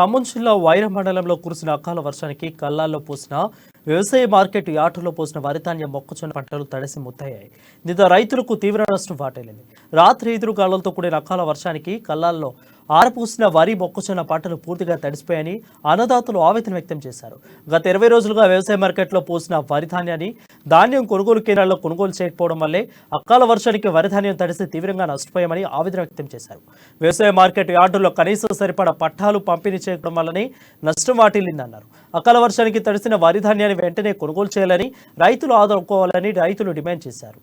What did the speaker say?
ఖమ్మం జిల్లా వైరా మండలంలో కురిసిన అకాల వర్షానికి కల్లాల్లో పోసిన వ్యవసాయ మార్కెట్ యార్డులో పోసిన వరిధాన్యం మొక్కజొన్న పంటలు తడిసి ముద్దయ్యాయి. దీంతో రైతులకు తీవ్ర నష్టం వాటిల్లింది. రాత్రి ఎదురుగాలులతో కూడిన అకాల వర్షానికి కల్లాల్లో ఆరపూసిన వరి మొక్కజొన్న పంటలు పూర్తిగా తడిసిపోయాయని అన్నదాతలు ఆవేదన వ్యక్తం చేశారు. గత 20 రోజులుగా వ్యవసాయ మార్కెట్లో పోసిన వరిధాన్యాన్ని ధాన్యం కొనుగోలు కేంద్రాల్లో కొనుగోలు చేయకపోవడం వల్లే అకాల వర్షానికి వరిధాన్యం తడిసి తీవ్రంగా నష్టపోయామని ఆవేదన వ్యక్తం చేశారు. వ్యవసాయ మార్కెట్ యార్డుల్లో కనీసం సరిపడా పట్టాలు పంపిణీ చేయడం వల్లనే నష్టం వాటిల్లిందన్నారు. అకాల వర్షానికి తడిసిన వరిధాన్యాన్ని వెంటనే కొనుగోలు చేయాలని, రైతులు ఆదుకోవాలని రైతులు డిమాండ్ చేశారు.